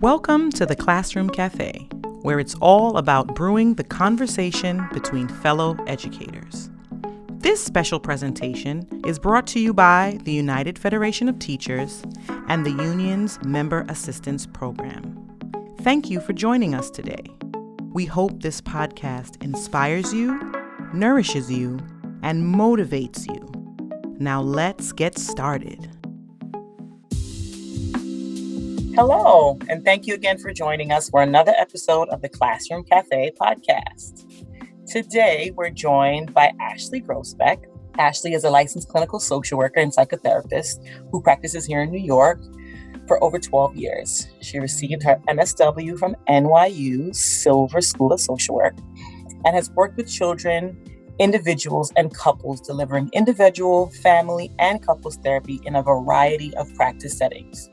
Welcome to the Classroom Café, where it's all about brewing the conversation between fellow educators. This special presentation is brought to you by the United Federation of Teachers and the union's Member Assistance Program. Thank you for joining us today. We hope this podcast inspires you, nourishes you, and motivates you. Now let's get started. Hello, and thank you again for joining us for another episode of the Classroom Café podcast. Today, we're joined by Ashley Grosbeck. Ashley is a licensed clinical social worker and psychotherapist who practices here in New York for over 12 years. She received her MSW from NYU Silver School of Social Work and has worked with children, individuals, and couples delivering individual, family, and couples therapy in a variety of practice settings.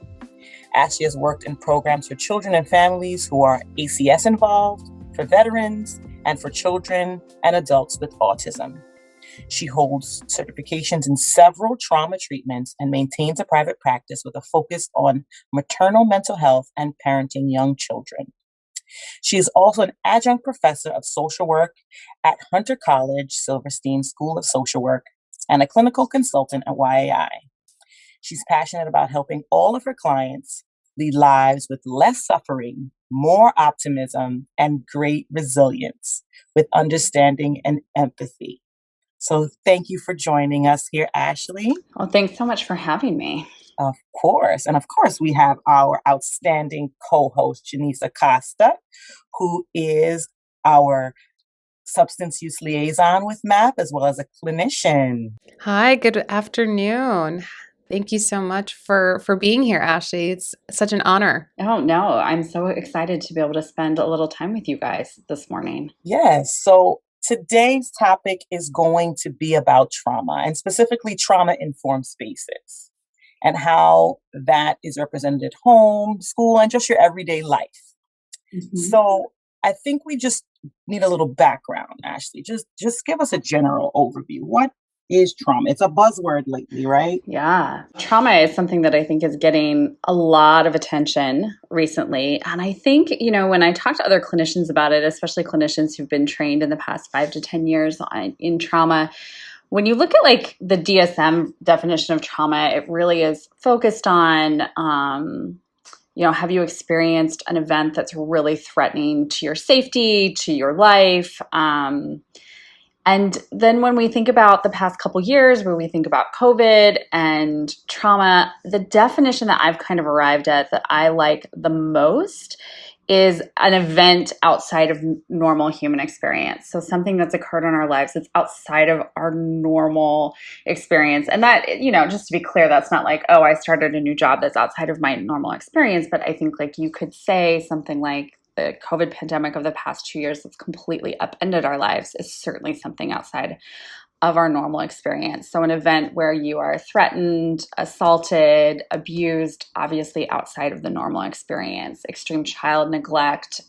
Ashley has worked in programs for children and families who are ACS involved, for veterans, and for children and adults with autism. She holds certifications in several trauma treatments and maintains a private practice with a focus on maternal mental health and parenting young children. She is also an adjunct professor of social work at Hunter College Silverstein School of Social Work and a clinical consultant at YAI. She's passionate about helping all of her clients lead lives with less suffering, more optimism, and great resilience with understanding and empathy. So thank you for joining us here, Ashley. Well, thanks so much for having me. Of course. And of course, we have our outstanding co-host, Janice Acosta, who is our substance use liaison with MAP, as well as a clinician. Hi, good afternoon. Thank you so much for being here, Ashley. It's such an honor. Oh, no, I'm so excited to be able to spend a little time with you guys this morning. Yes. So today's topic is going to be about trauma, and specifically trauma-informed spaces and how that is represented at home, school, and just your everyday life. Mm-hmm. So I think we just need a little background, Ashley. Just give us a general overview. What is trauma? It's a buzzword lately, right? Yeah. Trauma is something that I think is getting a lot of attention recently. And I think, when I talk to other clinicians about it, especially clinicians who've been trained in the past 5 to 10 years in trauma, when you look at the DSM definition of trauma, it really is focused on, have you experienced an event that's really threatening to your safety, to your life? And then when we think about the past couple years, where we think about COVID and trauma, the definition that I've kind of arrived at that I like the most is an event outside of normal human experience. So something that's occurred in our lives that's outside of our normal experience. And that, just to be clear, that's not like, oh, I started a new job that's outside of my normal experience. But I think you could say something like, the COVID pandemic of the past 2 years that's completely upended our lives is certainly something outside of our normal experience. So an event where you are threatened, assaulted, abused, obviously outside of the normal experience, extreme child neglect,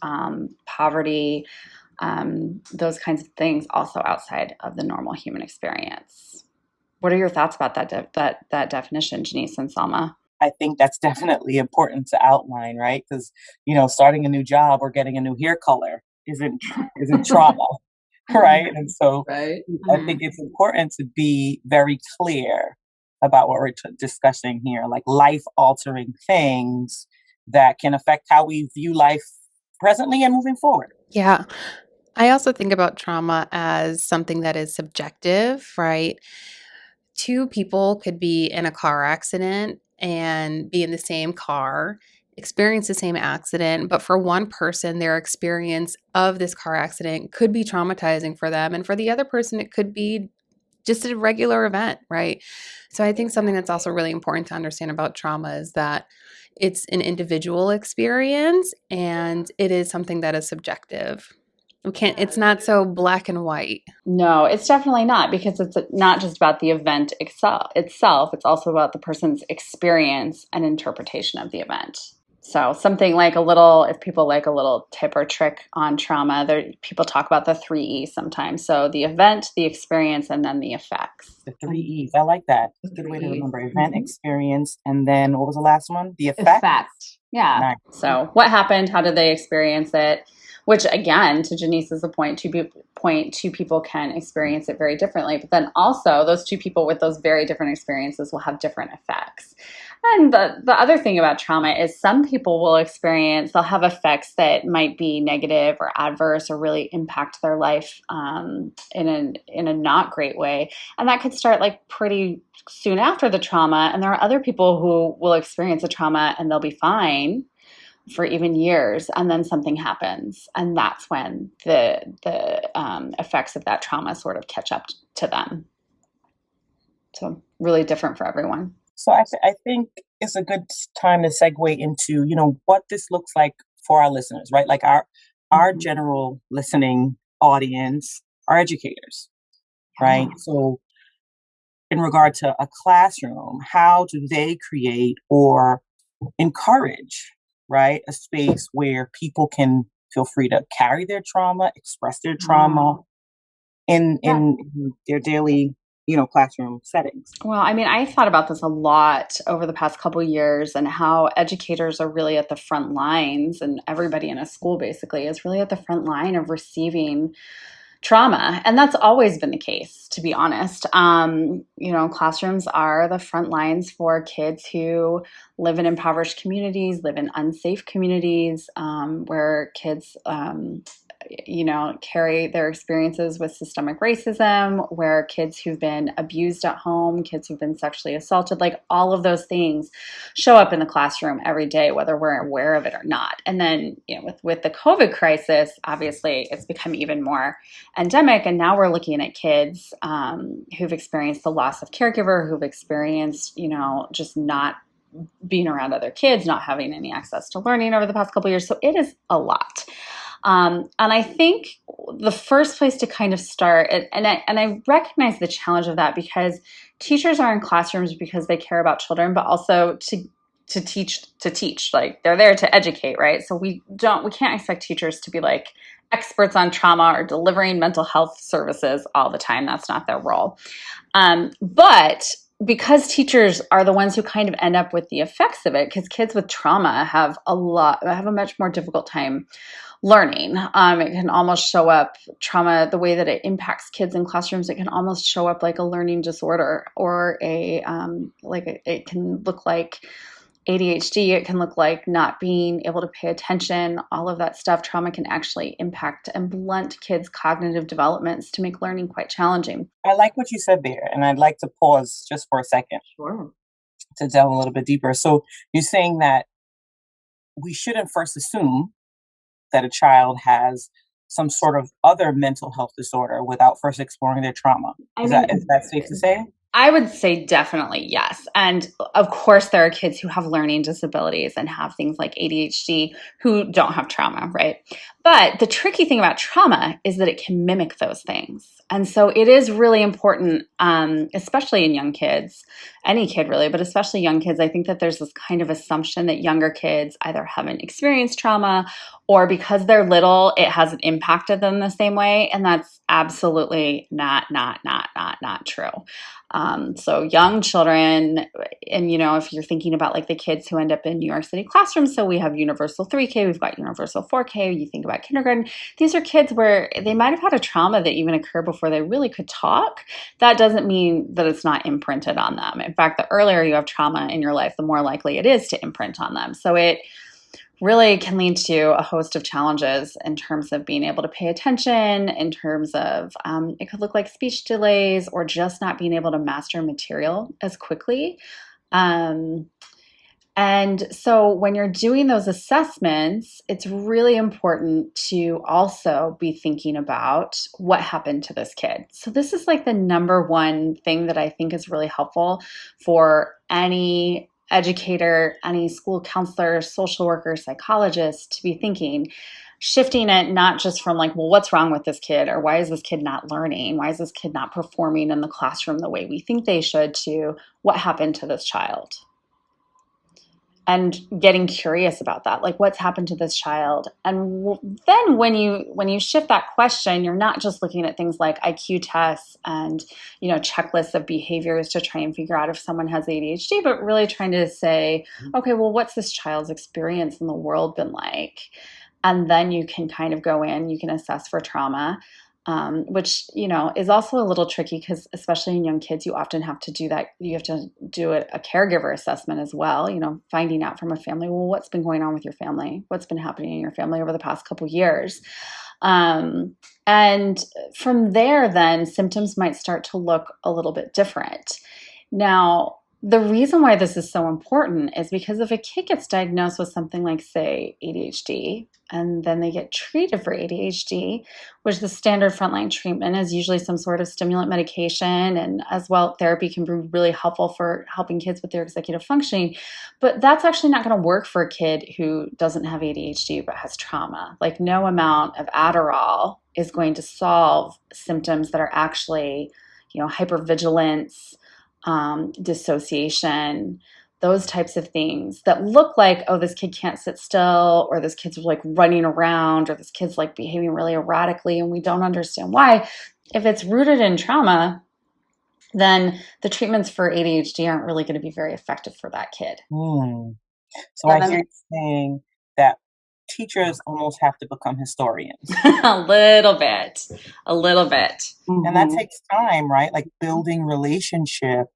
poverty, those kinds of things also outside of the normal human experience. What are your thoughts about that definition, Janice and Salma? I think that's definitely important to outline, right? Because, starting a new job or getting a new hair color isn't trauma, right? And so right. I think it's important to be very clear about what we're discussing here, like life-altering things that can affect how we view life presently and moving forward. Yeah. I also think about trauma as something that is subjective, right? Two people could be in a car accident and be in the same car, experience the same accident, but for one person, their experience of this car accident could be traumatizing for them, and for the other person, it could be just a regular event, right? So I think something that's also really important to understand about trauma is that it's an individual experience, and it is something that is subjective. It's not so black and white. No, it's definitely not, because it's not just about the event itself. It's also about the person's experience and interpretation of the event. So something like a little, if people like a little tip or trick on trauma, people talk about the 3 E's sometimes. So the event, the experience, and then the effects. The 3 E's. I like that. It's a good way to remember: event, experience, and then what was the last one? The effect. Effect. Yeah. Nice. So what happened? How did they experience it? Which again, to Janice's point, two people can experience it very differently. But then also those two people with those very different experiences will have different effects. And the other thing about trauma is some people they'll have effects that might be negative or adverse or really impact their life in a not great way. And that could start like pretty soon after the trauma. And there are other people who will experience a trauma and they'll be fine for even years, and then something happens, and that's when the effects of that trauma sort of catch up to them. So really different for everyone. So I think it's a good time to segue into, what this looks like for our listeners, right? Like our general listening audience are educators, right? So in regard to a classroom, how do they create or encourage, right, a space where people can feel free to carry their trauma, express their trauma in their daily, classroom settings? Well, I mean, I thought about this a lot over the past couple of years, and how educators are really at the front lines, and everybody in a school basically is really at the front line of receiving trauma. And that's always been the case, to be honest. Classrooms are the front lines for kids who live in impoverished communities, live in unsafe communities, where kids, carry their experiences with systemic racism, where kids who've been abused at home, kids who've been sexually assaulted, like all of those things show up in the classroom every day, whether we're aware of it or not. And then, with the COVID crisis, obviously it's become even more endemic. And now we're looking at kids who've experienced the loss of caregiver, who've experienced, just not being around other kids, not having any access to learning over the past couple of years. So it is a lot. And I think the first place to kind of start, and I recognize the challenge of that, because teachers are in classrooms because they care about children, but also to teach, like they're there to educate, right? So we can't expect teachers to be like experts on trauma or delivering mental health services all the time. That's not their role. But because teachers are the ones who kind of end up with the effects of it, because kids with trauma have a much more difficult time learning. It can almost show up, trauma, the way that it impacts kids in classrooms, it can almost show up like a learning disorder, or it can look like ADHD, it can look like not being able to pay attention, all of that stuff. Trauma can actually impact and blunt kids' cognitive developments to make learning quite challenging. I like what you said there, and I'd like to pause just for a second. Sure. To delve a little bit deeper. So you're saying that we shouldn't first assume that a child has some sort of other mental health disorder without first exploring their trauma. Is that safe to say? I would say definitely yes. And of course, there are kids who have learning disabilities and have things like ADHD who don't have trauma, right? But the tricky thing about trauma is that it can mimic those things. And so it is really important, especially in young kids, any kid really, but especially young kids. I think that there's this kind of assumption that younger kids either haven't experienced trauma, or because they're little, it hasn't impacted them the same way. And that's absolutely not true. So young children, and if you're thinking about like the kids who end up in New York City classrooms, so we have universal 3K, we've got universal 4K, you think about kindergarten, these are kids where they might have had a trauma that even occurred before they really could talk. That doesn't mean that it's not imprinted on them. In fact, the earlier you have trauma in your life, the more likely it is to imprint on them. So it really can lead to a host of challenges in terms of being able to pay attention, in terms of it could look like speech delays, or just not being able to master material as quickly. And so when you're doing those assessments, it's really important to also be thinking about what happened to this kid. So this is like the number one thing that I think is really helpful for any educator, any school counselor, social worker, psychologist to be thinking, shifting it not just from like, well, what's wrong with this kid, or why is this kid not learning? Why is this kid not performing in the classroom the way we think they should, to what happened to this child? and getting curious about that, like what's happened to this child. And then when you shift that question, you're not just looking at things like IQ tests and checklists of behaviors to try and figure out if someone has ADHD, but really trying to say, okay, well, what's this child's experience in the world been like? And then you can kind of go in, you can assess for trauma, which is also a little tricky because especially in young kids, you often have to do that. You have to do a caregiver assessment as well, finding out from a family, well, what's been going on with your family? What's been happening in your family over the past couple years? And from there, then symptoms might start to look a little bit different. Now, the reason why this is so important is because if a kid gets diagnosed with something like, say, ADHD, and then they get treated for ADHD, which the standard frontline treatment is usually some sort of stimulant medication, and as well, therapy can be really helpful for helping kids with their executive functioning. But that's actually not going to work for a kid who doesn't have ADHD but has trauma. Like, no amount of Adderall is going to solve symptoms that are actually, hypervigilance, dissociation, those types of things that look like, oh, this kid can't sit still, or this kid's like running around, or this kid's like behaving really erratically, and we don't understand why. If it's rooted in trauma, then the treatments for ADHD aren't really going to be very effective for that kid. So I hear you saying that teachers almost have to become historians. A little bit. And that takes time, right? Like building relationship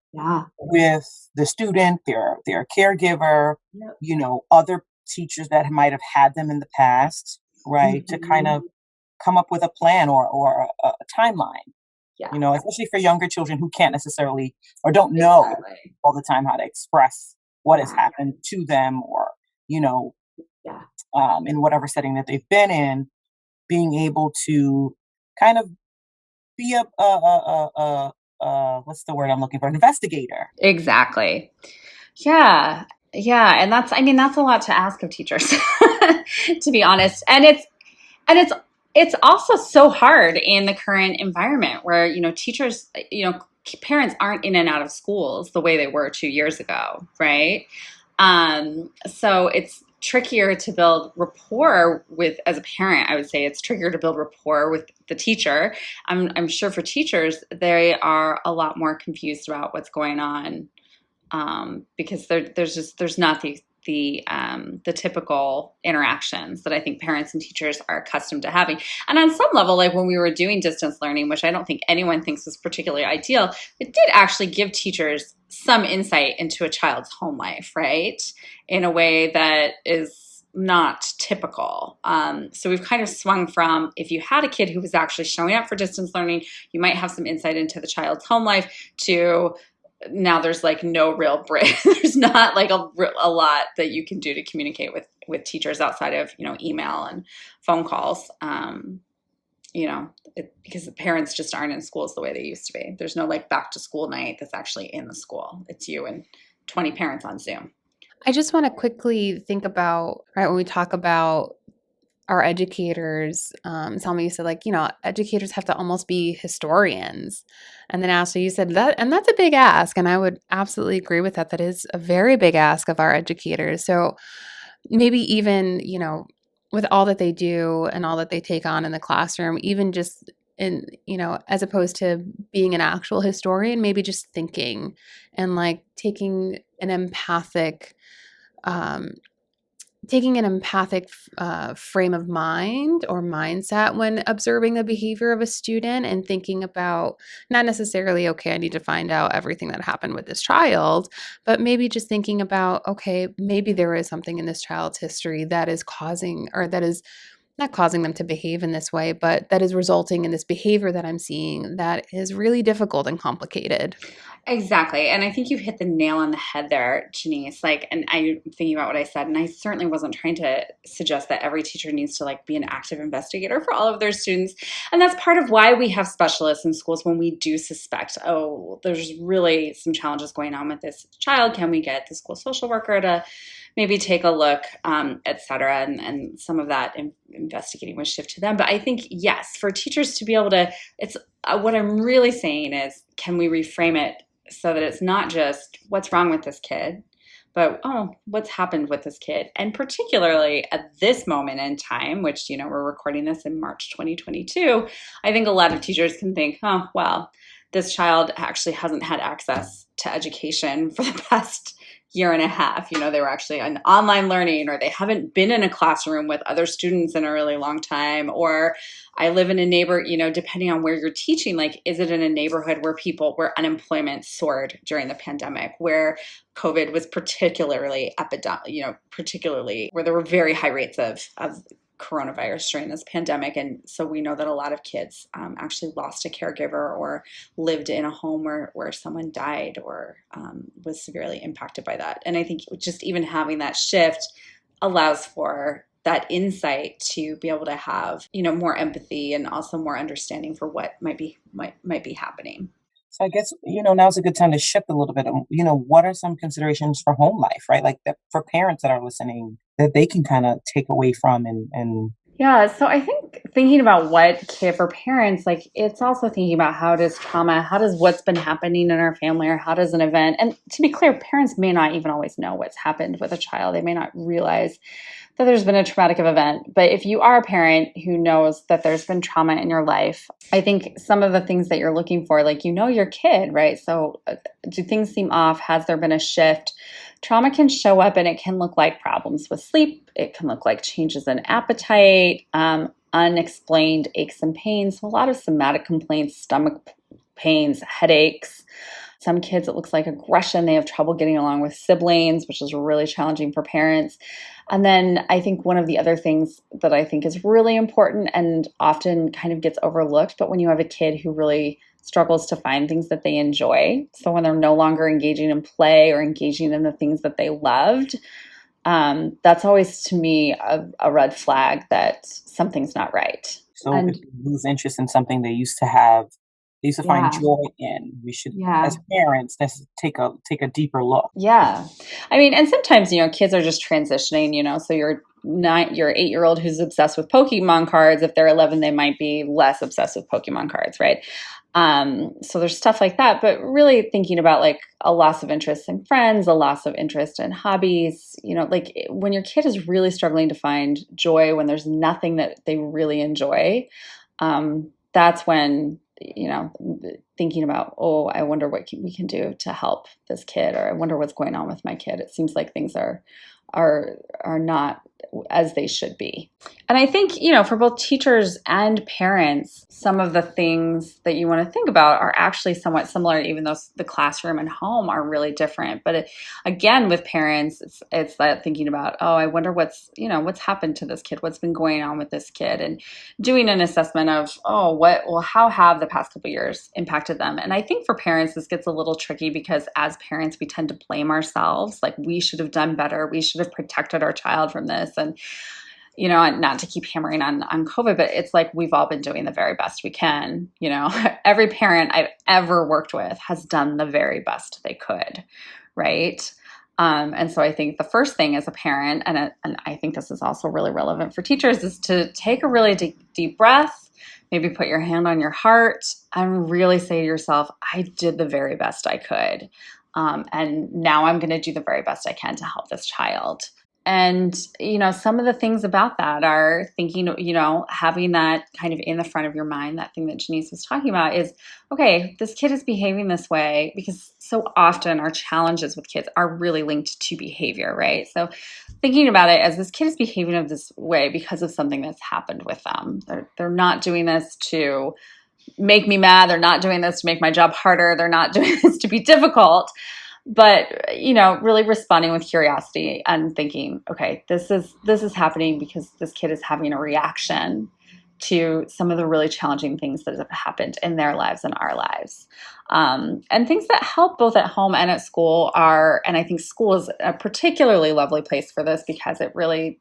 with the student, their caregiver, other teachers that might have had them in the past, right? To kind of come up with a plan or a timeline. Especially for younger children who can't necessarily or don't know all the time how to express what has happened to them or, in whatever setting that they've been in, being able to kind of be a what's the word I'm looking for? An investigator. Exactly. Yeah. Yeah. And that's a lot to ask of teachers, to be honest. And it's also so hard in the current environment where, teachers, parents aren't in and out of schools the way they were 2 years ago. Right. So it's trickier to build rapport with, as a parent, I would say it's trickier to build rapport with the teacher. I'm sure for teachers, they are a lot more confused about what's going on, because there's not the typical interactions that I think parents and teachers are accustomed to having. And on some level, like when we were doing distance learning, which I don't think anyone thinks was particularly ideal, it did actually give teachers some insight into a child's home life, right? In a way that is not typical. So we've kind of swung from, if you had a kid who was actually showing up for distance learning, you might have some insight into the child's home life, to now there's like no real bridge. There's not like a lot that you can do to communicate with teachers outside of, email and phone calls. Because the parents just aren't in schools the way they used to be. There's no like back to school night that's actually in the school. It's you and 20 parents on Zoom. I just want to quickly think about, right, when we talk about our educators, Salma, you said like, educators have to almost be historians. And then Ashley, you said that, and that's a big ask. And I would absolutely agree with that. That is a very big ask of our educators. So maybe even, with all that they do and all that they take on in the classroom, even just in, as opposed to being an actual historian, maybe just thinking and like taking an empathic frame of mind or mindset when observing the behavior of a student and thinking about not necessarily, okay, I need to find out everything that happened with this child, but maybe just thinking about, okay, maybe there is something in this child's history that is causing, or that is not causing them to behave in this way, but that is resulting in this behavior that I'm seeing that is really difficult and complicated. Exactly. And I think you've hit the nail on the head there, Janice. Like, and I'm thinking about what I said, and I certainly wasn't trying to suggest that every teacher needs to like be an active investigator for all of their students. And that's part of why we have specialists in schools when we do suspect, oh, there's really some challenges going on with this child. Can we get the school social worker to maybe take a look, et cetera, and some of that investigating would shift to them. But I think, yes, for teachers to be able to, it's what I'm really saying is, can we reframe it so that it's not just what's wrong with this kid, but oh, what's happened with this kid? And particularly at this moment in time, which, we're recording this in March 2022, I think a lot of teachers can think, oh, well, this child actually hasn't had access to education for the past year and a half. They were actually on online learning, or they haven't been in a classroom with other students in a really long time. Or I live in a depending on where you're teaching, like, is it in a neighborhood where unemployment soared during the pandemic, where COVID was particularly particularly where there were very high rates of coronavirus during this pandemic. And so we know that a lot of kids actually lost a caregiver or lived in a home where someone died or was severely impacted by that. And I think just even having that shift allows for that insight to be able to have, more empathy and also more understanding for what might be happening. So I guess, now's a good time to shift a little bit. What are some considerations for home life, right? Like that for parents that are listening that they can kind of take away from and Yeah, so I think thinking about what care for parents, like it's also thinking about how does what's been happening in our family, or how does an event, and to be clear, parents may not even always know what's happened with a child. They may not realize that there's been a traumatic event. But if you are a parent who knows that there's been trauma in your life, I think some of the things that you're looking for, like, your kid, right? So do things seem off? Has there been a shift? Trauma can show up and it can look like problems with sleep. It can look like changes in appetite, unexplained aches and pains. So a lot of somatic complaints, stomach pains, headaches. Some kids, it looks like aggression. They have trouble getting along with siblings, which is really challenging for parents. And then I think one of the other things that I think is really important and often kind of gets overlooked, but when you have a kid who really struggles to find things that they enjoy, so when they're no longer engaging in play or engaging in the things that they loved, that's always to me a red flag that something's not right. so if And they lose interest in something they used to find yeah, joy in. We should, yeah. as parents, let's take a deeper look. Yeah. I mean, and sometimes, kids are just transitioning, so your 8-year-old who's obsessed with Pokemon cards, if they're 11, they might be less obsessed with Pokemon cards, right? So there's stuff like that, but really thinking about like a loss of interest in friends, a loss of interest in hobbies, like when your kid is really struggling to find joy, when there's nothing that they really enjoy, that's when, thinking about, oh, I wonder what we can do to help this kid, or I wonder what's going on with my kid. It seems like things are not as they should be. And I think, for both teachers and parents, some of the things that you want to think about are actually somewhat similar, even though the classroom and home are really different. But again, with parents, it's that thinking about, oh, I wonder what's happened to this kid, what's been going on with this kid, and doing an assessment of, how have the past couple of years impacted them? And I think for parents, this gets a little tricky because as parents, we tend to blame ourselves. Like, we should have done better. We should have protected our child from this. And, not to keep hammering on COVID, but it's like we've all been doing the very best we can. Every parent I've ever worked with has done the very best they could, right? And so I think the first thing as a parent, and I think this is also really relevant for teachers, is to take a really deep breath, maybe put your hand on your heart, and really say to yourself, I did the very best I could. And now I'm going to do the very best I can to help this child. And, some of the things about that are thinking, having that kind of in the front of your mind, that thing that Janice was talking about is, okay, this kid is behaving this way, because so often our challenges with kids are really linked to behavior, right? So thinking about it as this kid is behaving of this way because of something that's happened with them. They're not doing this to make me mad. They're not doing this to make my job harder. They're not doing this to be difficult. But, really responding with curiosity and thinking, okay, this is happening because this kid is having a reaction to some of the really challenging things that have happened in their lives and our lives. And things that help both at home and at school are, and I think school is a particularly lovely place for this because it really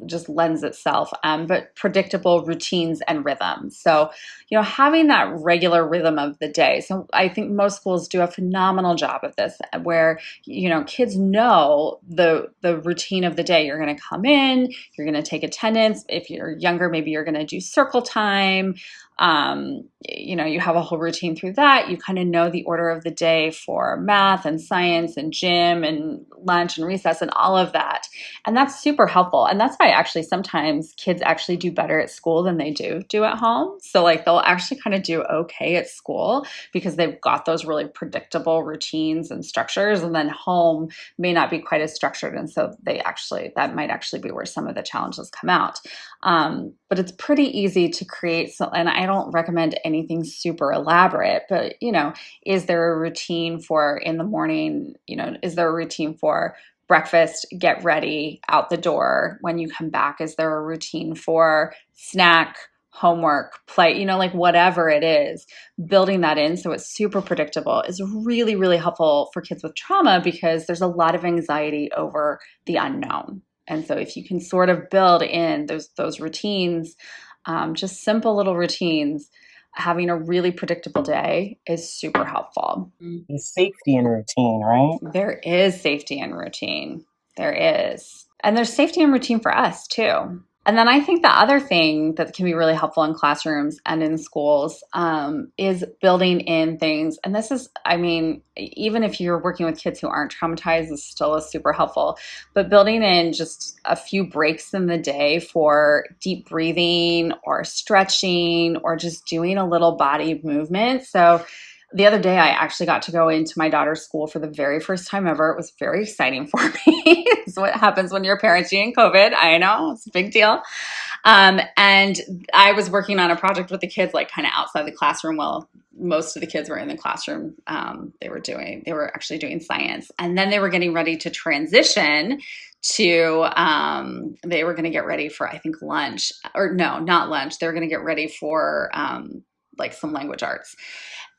just lends itself, but predictable routines and rhythms. So, having that regular rhythm of the day. So I think most schools do a phenomenal job of this, where, kids know the routine of the day. You're going to come in, you're going to take attendance. If you're younger, maybe you're going to do circle time. You have a whole routine through that. You kind of know the order of the day for math and science and gym and lunch and recess and all of that. And that's super helpful. And that's why actually sometimes kids actually do better at school than they do at home. So like they'll actually kind of do okay at school because they've got those really predictable routines and structures. And then home may not be quite as structured. And so that might actually be where some of the challenges come out. But it's pretty easy to create. So, and I don't recommend anything super elaborate, but is there a routine for in the morning? Is there a routine for breakfast, get ready, out the door? When you come back, is there a routine for snack, homework, play, like whatever it is, building that in so it's super predictable is really, really helpful for kids with trauma because there's a lot of anxiety over the unknown. And so if you can sort of build in those routines, just simple little routines, having a really predictable day is super helpful. Safety and routine, right? There is safety and routine. There is. And there's safety and routine for us too. And then I think the other thing that can be really helpful in classrooms and in schools is building in things. And this is, even if you're working with kids who aren't traumatized, this still is super helpful. But building in just a few breaks in the day for deep breathing or stretching or just doing a little body movement. So the other day, I actually got to go into my daughter's school for the very first time ever. It was very exciting for me. It's what happens when you're parenting COVID. I know, it's a big deal. And I was working on a project with the kids, like kind of outside the classroom. Well, most of the kids were in the classroom. They were actually doing science. And then they were getting ready to transition to, they were going to get ready for, I think, lunch. Or no, not lunch. They were going to get ready for like some language arts.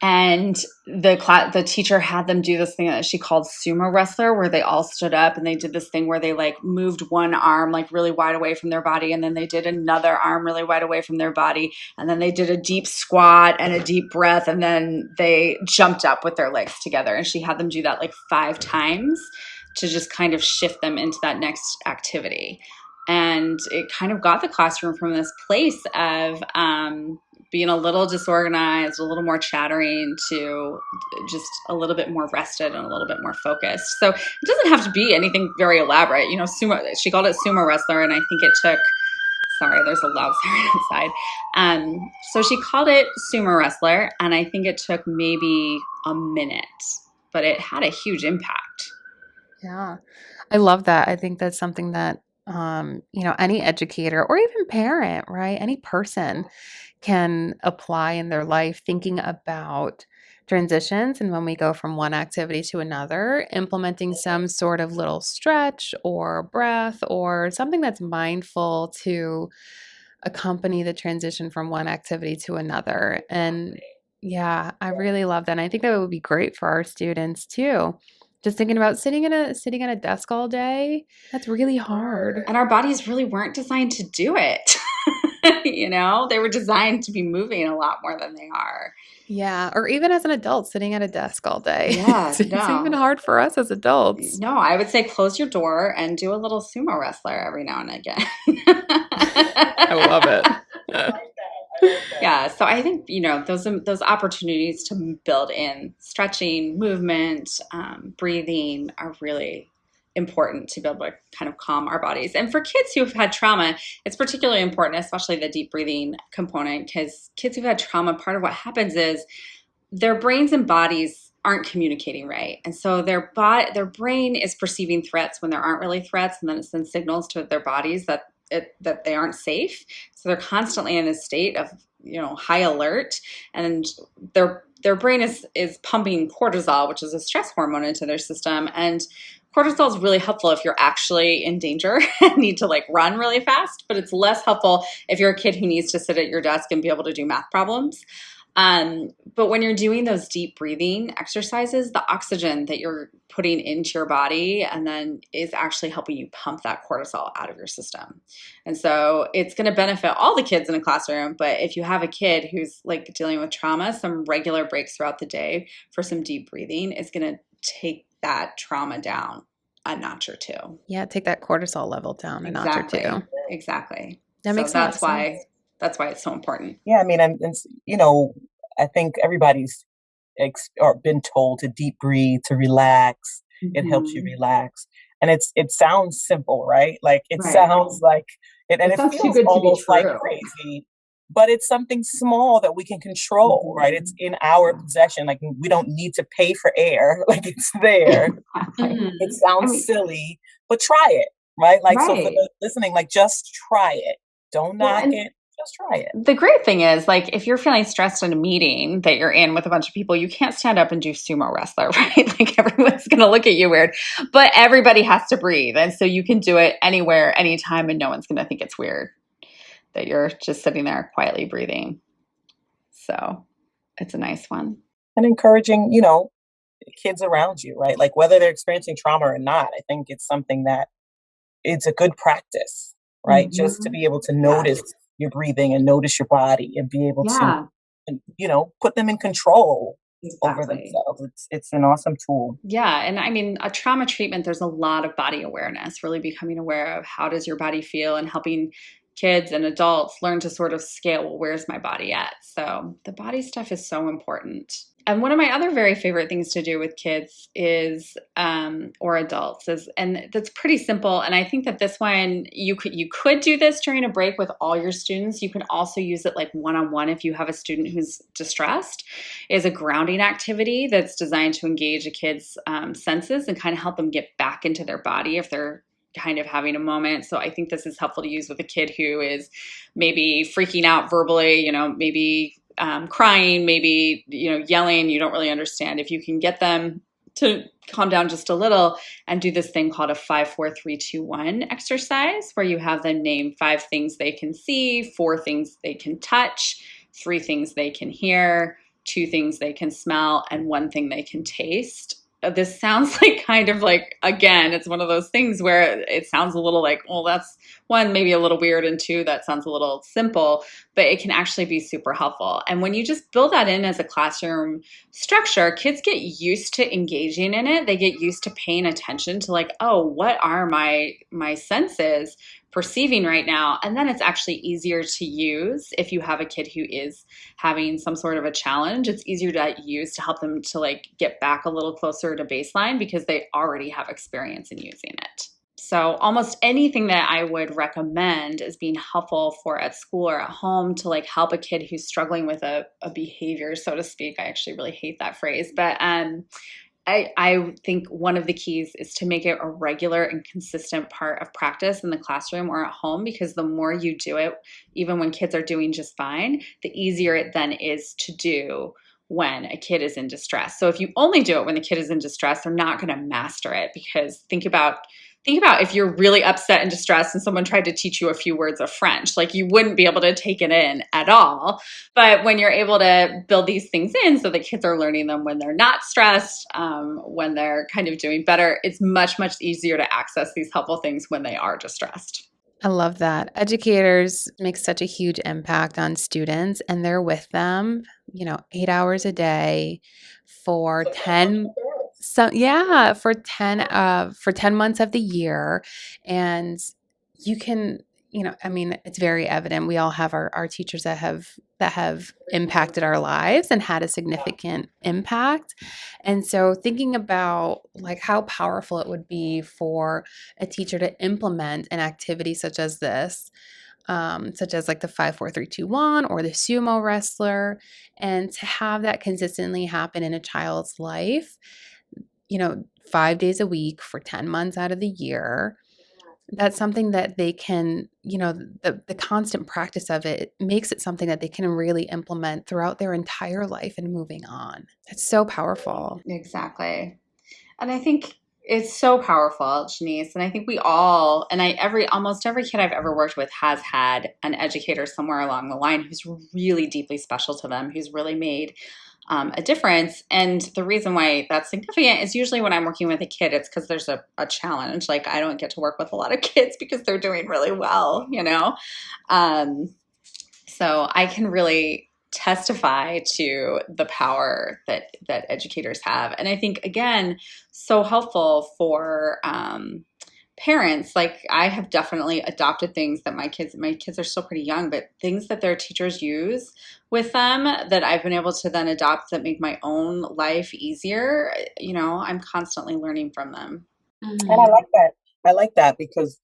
And the teacher had them do this thing that she called sumo wrestler, where they all stood up and they did this thing where they like moved one arm like really wide away from their body. And then they did another arm really wide away from their body. And then they did a deep squat and a deep breath. And then they jumped up with their legs together. And she had them do that like 5 times to just kind of shift them into that next activity. And it kind of got the classroom from this place of being a little disorganized, a little more chattering, to just a little bit more rested and a little bit more focused. So it doesn't have to be anything very elaborate. Sumo, she called it sumo wrestler, and I think it took, sorry, there's a loud siren outside. So she called it sumo wrestler, and I think it took maybe a minute, but it had a huge impact. Yeah, I love that. I think that's something that, any educator or even parent, right? Any person can apply in their life, thinking about transitions and when we go from one activity to another, implementing some sort of little stretch or breath or something that's mindful to accompany the transition from one activity to another. And yeah, I really love that. And I think that would be great for our students too. Just thinking about sitting at a desk all day, that's really hard. And our bodies really weren't designed to do it. They were designed to be moving a lot more than they are. Yeah, or even as an adult sitting at a desk all day. Yeah, It's even hard for us as adults. No, I would say close your door and do a little sumo wrestler every now and again. I love it. Yeah, so I think those opportunities to build in stretching, movement, breathing are really important to be able to kind of calm our bodies. And for kids who've had trauma, it's particularly important, especially the deep breathing component, because kids who've had trauma, part of what happens is their brains and bodies aren't communicating right. And so their brain is perceiving threats when there aren't really threats, and then it sends signals to their bodies that they aren't safe. So they're constantly in a state of high alert, and their brain is pumping cortisol, which is a stress hormone, into their system. And cortisol is really helpful if you're actually in danger and need to like run really fast, but it's less helpful if you're a kid who needs to sit at your desk and be able to do math problems. But when you're doing those deep breathing exercises, the oxygen that you're putting into your body and then is actually helping you pump that cortisol out of your system. And so it's going to benefit all the kids in the classroom. But if you have a kid who's like dealing with trauma, some regular breaks throughout the day for some deep breathing is going to take that trauma down a notch or two. Yeah, take that cortisol level down a notch or two. Exactly. That makes that's why sense. That's why it's so important. Yeah, I mean, and I think everybody's or been told to deep breathe, to relax. It helps you Hmm. relax. And it sounds simple, right? Like it Right. sounds like it, and It it sounds too feels good to be almost like true. crazy, but it's something small that we can control, right? It's Hmm. in our Yeah. possession. Like we don't need to pay for air. Like it's there. Exactly. It Mhm. I sounds mean, silly, but try it, right? Like so for right. the listening, like just try it. Don't Well, knock and it. Just try it. the great thing is, like, if you're feeling stressed in a meeting that you're in with a bunch of people, you can't stand up and do sumo wrestler, right? Like, everyone's going to look at you weird, but everybody has to breathe. And so you can do it anywhere, anytime, and no one's going to think it's weird that you're just sitting there quietly breathing. So it's a nice one. And encouraging, kids around you, right? Like whether they're experiencing trauma or not, I think it's something that it's a good practice, right? Just to Hmm. be able to Yeah. notice your breathing and notice your body and be able to, Yeah, put them in control over exactly. themselves. It's an awesome tool. Yeah, and I mean, a trauma treatment, there's a lot of body awareness, really becoming aware of how does your body feel and helping kids and adults learn to sort of scale, well, where's my body at? So the body stuff is so important. And one of my other very favorite things to do with kids is, or adults is, and that's pretty simple. And I think that this one, you could do this during a break with all your students. You can also use it like one on one if you have a student who's distressed, is a grounding activity that's designed to engage a kid's senses and kind of help them get back into their body if they're kind of having a moment. So I think this is helpful to use with a kid who is maybe freaking out verbally, maybe crying, maybe, yelling. You don't really understand. If you can get them to calm down just a little and do this thing called a 5 4 3 2 1 exercise, where you have them name 5 things they can see, 4 things they can touch, 3 things they can hear, 2 things they can smell, and 1 thing they can taste. This sounds like kind of like, again, it's one of those things where it sounds a little like, well, that's one, maybe a little weird, and two, that sounds a little simple, but it can actually be super helpful. And when you just build that in as a classroom structure, kids get used to engaging in it. They get used to paying attention to, like, oh, what are my senses perceiving right now? And then it's actually easier to use if you have a kid who is having some sort of a challenge. It's easier to use to help them to, like, get back a little closer to baseline because they already have experience in using it. So almost anything that I would recommend as being helpful for at school or at home to, like, help a kid who's struggling with a behavior, so to speak. I actually really hate that phrase, but I think one of the keys is to make it a regular and consistent part of practice in the classroom or at home, because the more you do it, even when kids are doing just fine, the easier it then is to do when a kid is in distress. So if you only do it when the kid is in distress, they're not going to master it, because think about if you're really upset and distressed and someone tried to teach you a few words of French, like, you wouldn't be able to take it in at all. But when you're able to build these things in so that kids are learning them when they're not stressed, when they're kind of doing better, it's much, much easier to access these helpful things when they are distressed. I love that. Educators make such a huge impact on students, and they're with them, 8 hours a day for 10, so yeah, for 10 months of the year. And you can, I mean, it's very evident. We all have our teachers that have impacted our lives and had a significant impact. And so thinking about, like, how powerful it would be for a teacher to implement an activity such as this, such as like the 5 4 3 2 1 or the sumo wrestler, and to have that consistently happen in a child's life, 5 days a week for 10 months out of the year. That's something that they can, the constant practice of it makes it something that they can really implement throughout their entire life and moving on. It's so powerful. Exactly. And I think it's so powerful, Janice. And I think we all, and almost every kid I've ever worked with has had an educator somewhere along the line who's really deeply special to them, who's really made a difference. And the reason why that's significant is usually when I'm working with a kid, it's because there's a challenge. Like, I don't get to work with a lot of kids because they're doing really well. Um, so I can really testify to the power that educators have, and I think, again, so helpful for parents, like I have definitely adopted things that my kids are still pretty young, but things that their teachers use with them that I've been able to then adopt that make my own life easier. I'm constantly learning from them. And I Mhm. like that. I like that because,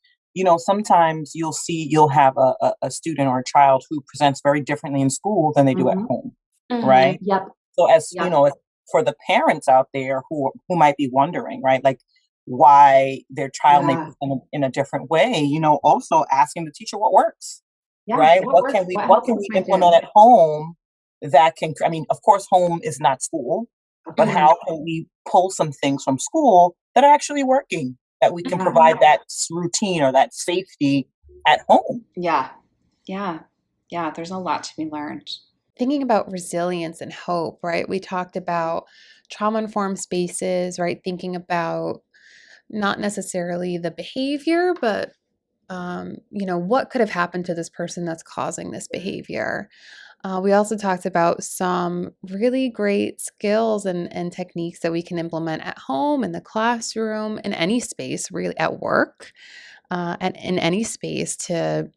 sometimes you'll have a student or a child who presents very differently in school than they do at Hmm. home, Mhm. right? Yep. So as Yep. for the parents out there who might be wondering, right, like why their child may Yeah. present in a different way, also asking the teacher what works, Yeah. right? What works? What What helps can us we my implement students? at home that can, I mean, of course, home is not school, Of but course. how can we pull some things from school that are actually working, that we can Yeah. provide that routine or that safety at home? Yeah. Yeah. Yeah. There's a lot to be learned. Thinking about resilience and hope, right? We talked about trauma informed spaces, right? Thinking about not necessarily the behavior, but what could have happened to this person that's causing this behavior. We also talked about some really great skills and techniques that we can implement at home, in the classroom, in any space, really at work, and in any space to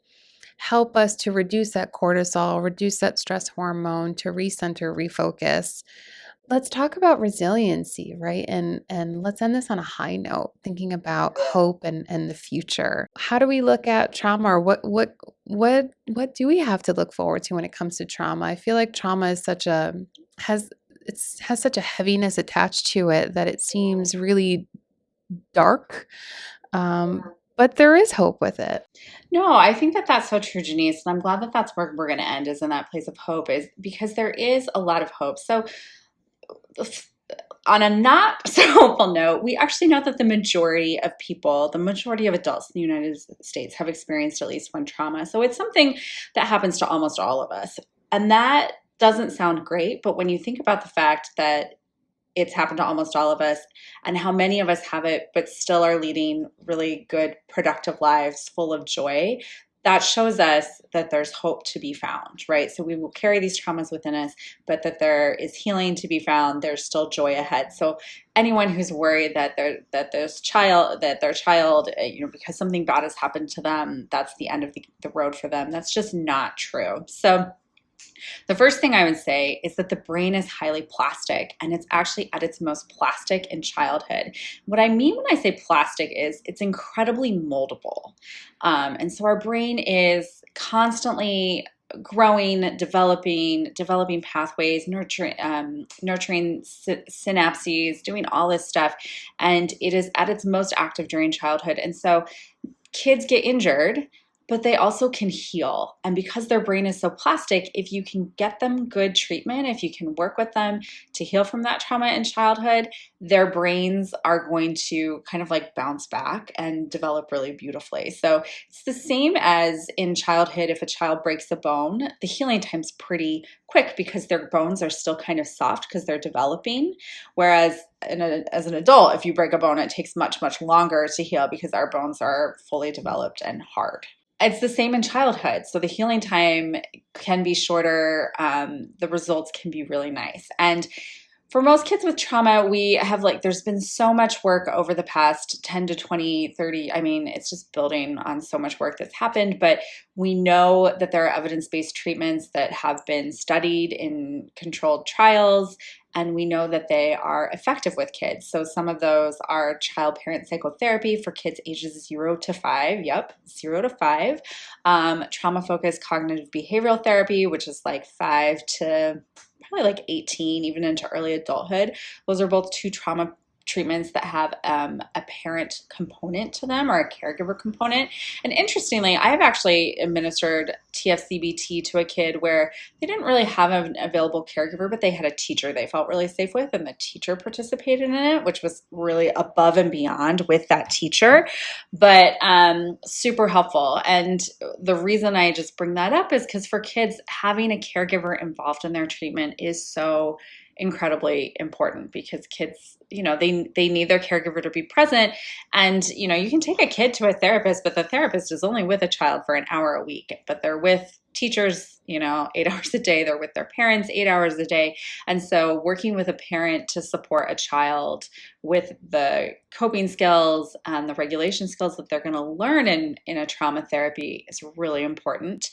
help us to reduce that cortisol, reduce that stress hormone, to recenter, refocus. Let's talk about resiliency, right? And let's end this on a high note, thinking about hope and the future. How do we look at trauma, or what do we have to look forward to when it comes to trauma? I feel like trauma is has has such a heaviness attached to it that it seems really dark. But there is hope with it. No, I think that that's so true, Janice. And I'm glad that that's where we're going to end, is in that place of hope, is because there is a lot of hope. So, on a not so hopeful note, we actually know that the majority of people, the majority of adults in the United States have experienced at least one trauma. So, it's something that happens to almost all of us. And that doesn't sound great, but when you think about the fact that it's happened to almost all of us, and how many of us have it but still are leading really good productive lives full of joy, that shows us that there's hope to be found, right? So we will carry these traumas within us, but that there is healing to be found. There's still joy ahead. So anyone who's worried that their child, because something bad has happened to them, that's the end of the road for them, that's just not true. So the first thing I would say is that the brain is highly plastic, and it's actually at its most plastic in childhood. What I mean when I say plastic is it's incredibly moldable. And so our brain is constantly growing, developing pathways, nurturing synapses, doing all this stuff. And it is at its most active during childhood. And so kids get injured, but they also can heal. And because their brain is so plastic, if you can get them good treatment, if you can work with them to heal from that trauma in childhood, their brains are going to kind of like bounce back and develop really beautifully. So it's the same as in childhood. If a child breaks a bone, the healing time's pretty quick because their bones are still kind of soft because they're developing. Whereas as an adult, if you break a bone, it takes much, much longer to heal because our bones are fully developed and hard. It's the same in childhood. So the healing time can be shorter. The results can be really nice. And for most kids with trauma, we have there's been so much work over the past 10 to 20, 30. I mean, it's just building on so much work that's happened, but we know that there are evidence-based treatments that have been studied in controlled trials, and we know that they are effective with kids. So some of those are child-parent psychotherapy for kids ages 0 to 5. Yep, 0 to 5. Trauma-focused cognitive behavioral therapy, which is 5 to probably 18, even into early adulthood. Those are both two trauma treatments that have a parent component to them, or a caregiver component. And interestingly, I have actually administered TFCBT to a kid where they didn't really have an available caregiver, but they had a teacher they felt really safe with, and the teacher participated in it, which was really above and beyond with that teacher, but super helpful. And the reason I just bring that up is because for kids, having a caregiver involved in their treatment is so incredibly important, because kids, they need their caregiver to be present. And you can take a kid to a therapist, but the therapist is only with a child for an hour a week, but they're with teachers 8 hours a day. They're with their parents 8 hours a day. And so working with a parent to support a child with the coping skills and the regulation skills that they're going to learn in a trauma therapy is really important.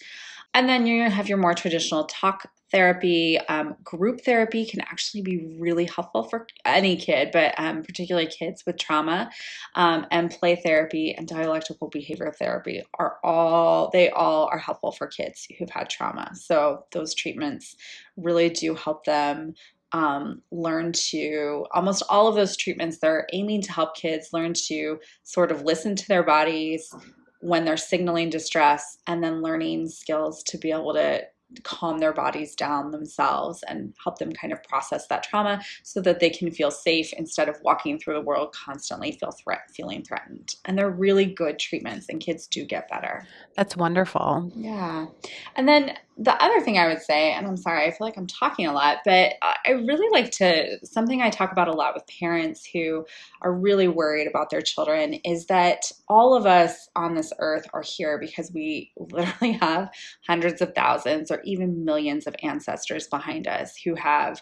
And then you have your more traditional talk therapy. Group therapy can actually be really helpful for any kid, but particularly kids with trauma. And play therapy and dialectical behavior therapy they all are helpful for kids who've had trauma. So those treatments really do help them learn to, almost all of those treatments, they're aiming to help kids learn to sort of listen to their bodies when they're signaling distress, and then learning skills to be able to calm their bodies down themselves and help them kind of process that trauma so that they can feel safe instead of walking through the world constantly feeling threatened. And they're really good treatments, and kids do get better. That's wonderful. Yeah. And then the other thing I would say, and I'm sorry, I feel like I'm talking a lot, but I really like something I talk about a lot with parents who are really worried about their children is that all of us on this earth are here because we literally have hundreds of thousands or even millions of ancestors behind us who have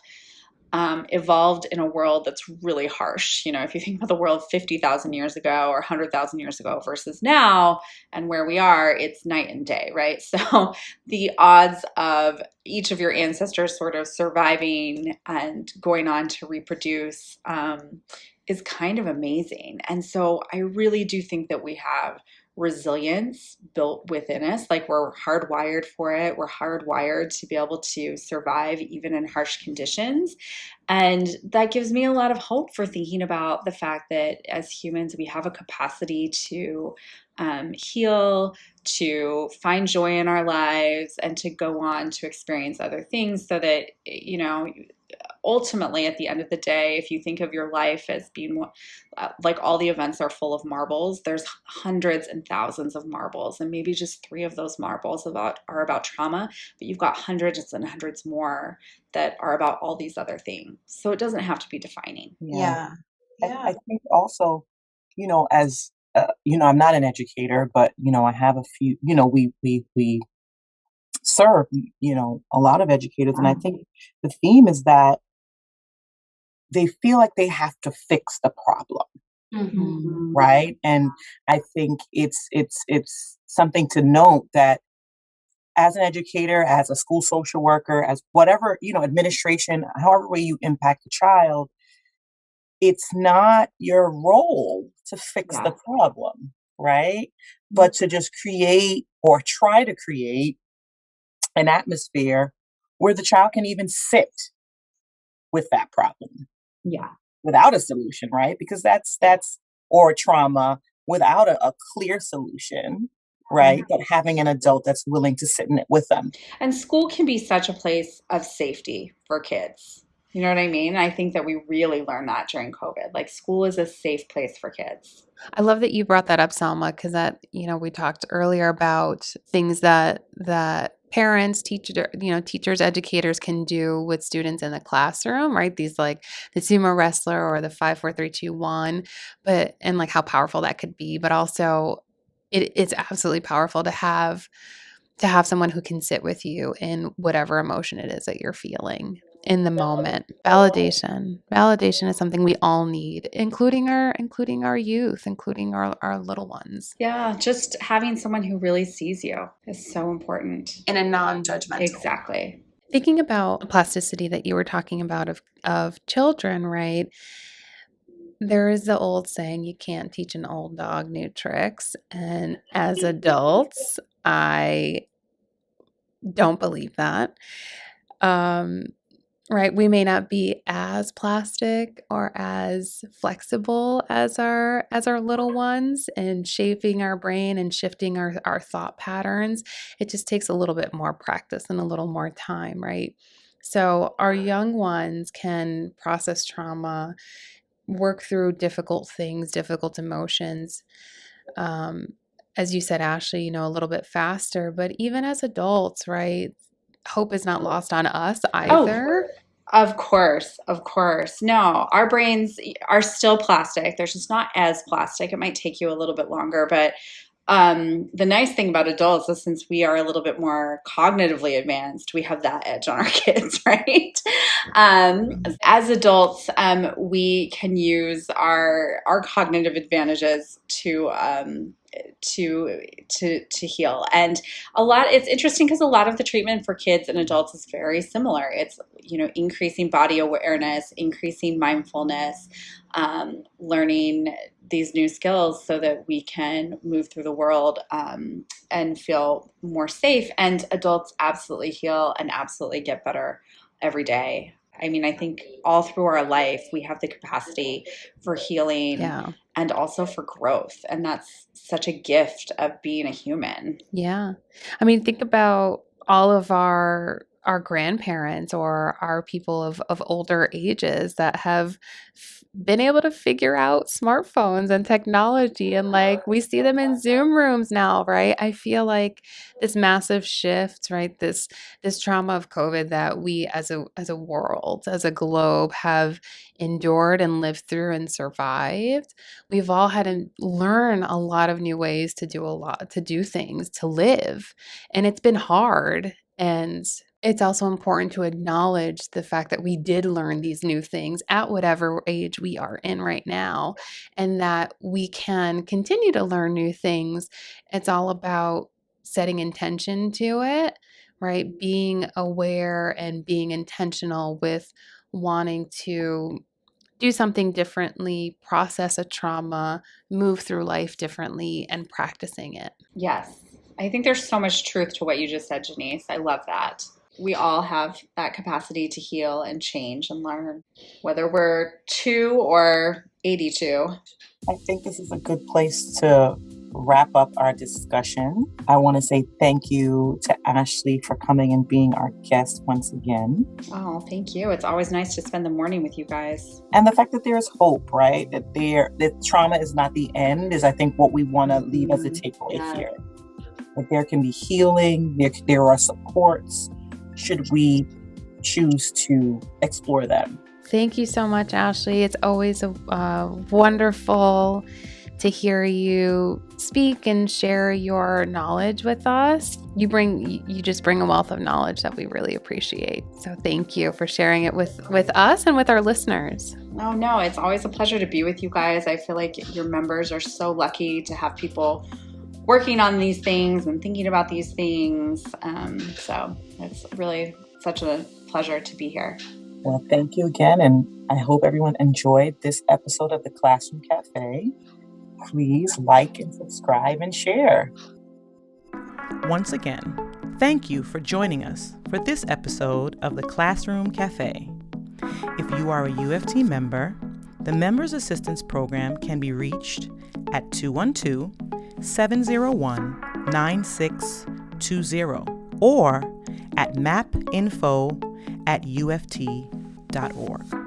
evolved in a world that's really harsh. If you think about the world 50,000 years ago or 100,000 years ago versus now and where we are, it's night and day, right? So the odds of each of your ancestors sort of surviving and going on to reproduce is kind of amazing. And so I really do think that we have resilience built within us. Like, we're hardwired for it. We're hardwired to be able to survive even in harsh conditions. And that gives me a lot of hope for thinking about the fact that as humans, we have a capacity to heal, to find joy in our lives, and to go on to experience other things so that, ultimately, at the end of the day, if you think of your life as being like all the events are full of marbles, there's hundreds and thousands of marbles, and maybe just 3 of those marbles are about trauma, but you've got hundreds and hundreds more that are about all these other things. So it doesn't have to be defining. Yeah. Yeah. I think also, as I'm not an educator, but I have a few. We serve a lot of educators, and I think the theme is that they feel like they have to fix the problem, Mhm. right? And I think it's something to note that as an educator, as a school social worker, as whatever, administration, however way you impact the child, it's not your role to fix the Yeah. problem, right? But to just create or try to create an atmosphere where the child can even sit with that problem Yeah. without a solution, right? Because that's or trauma without a clear solution, right? But having an adult that's willing to sit in it with them. And school can be such a place of safety for kids. You know what I mean? I think that we really learned that during COVID. Like, school is a safe place for kids. I love that you brought that up, Selma, because we talked earlier about things that parents, teachers, educators can do with students in the classroom, right? These like the sumo wrestler or the 5 4 3 2 1, and like how powerful that could be, but also it's absolutely powerful to have someone who can sit with you in whatever emotion it is that you're feeling in the moment. Validation is something we all need, including our youth, including our little ones. Yeah, just having someone who really sees you is so important. In a non-judgmental. Exactly. Thinking about plasticity that you were talking about of children, right? There is the old saying, you can't teach an old dog new tricks. And as adults, I don't believe that. Um, right, we may not be as plastic or as flexible as our little ones and shaping our brain and shifting our thought patterns. It just takes a little bit more practice and a little more time, right? So our young ones can process trauma, work through difficult things, difficult emotions. Um, as you said, Ashley, a little bit faster, but even as adults, right? Hope is not lost on us either. Of course, of course. No, our brains are still plastic. They're just not as plastic. It might take you a little bit longer, but The nice thing about adults is since we are a little bit more cognitively advanced, we have that edge on our kids, right? As adults, we can use our cognitive advantages to heal. And it's interesting because a lot of the treatment for kids and adults is very similar. It's, increasing body awareness, increasing mindfulness, learning these new skills so that we can move through the world and feel more safe. And adults absolutely heal and absolutely get better every day. I mean, I think all through our life, we have the capacity for healing and also for growth. And that's such a gift of being a human. Yeah. I mean, think about all of our grandparents or our people of older ages that have been able to figure out smartphones and technology, and like we see them in Zoom rooms now, right? I feel like this massive shift, right? This trauma of COVID that we as a world, as a globe have endured and lived through and survived. We've all had to learn a lot of new ways to do things, to live. And it's been hard. And it's also important to acknowledge the fact that we did learn these new things at whatever age we are in right now, and that we can continue to learn new things. It's all about setting intention to it, right? Being aware and being intentional with wanting to do something differently, process a trauma, move through life differently, and practicing it. Yes. I think there's so much truth to what you just said, Janice. I love that. We all have that capacity to heal and change and learn, whether we're 2 or 82. I think this is a good place to wrap up our discussion. I want to say thank you to Ashley for coming and being our guest once again. Oh, thank you. It's always nice to spend the morning with you guys. And the fact that there's hope, right? That trauma is not the end is, I think, what we want to leave as a takeaway here. That there can be healing, there are supports, should we choose to explore them. Thank you so much, Ashley. It's always wonderful to hear you speak and share your knowledge with us. You just bring a wealth of knowledge that we really appreciate. So thank you for sharing it with us and with our listeners. Oh, no, it's always a pleasure to be with you guys. I feel like your members are so lucky to have people working on these things and thinking about these things. So it's really such a pleasure to be here. Well, thank you again. And I hope everyone enjoyed this episode of the Classroom Cafe. Please like and subscribe and share. Once again, thank you for joining us for this episode of the Classroom Cafe. If you are a UFT member, the Members Assistance Program can be reached at 212-701-9620 or at mapinfo@uft.org.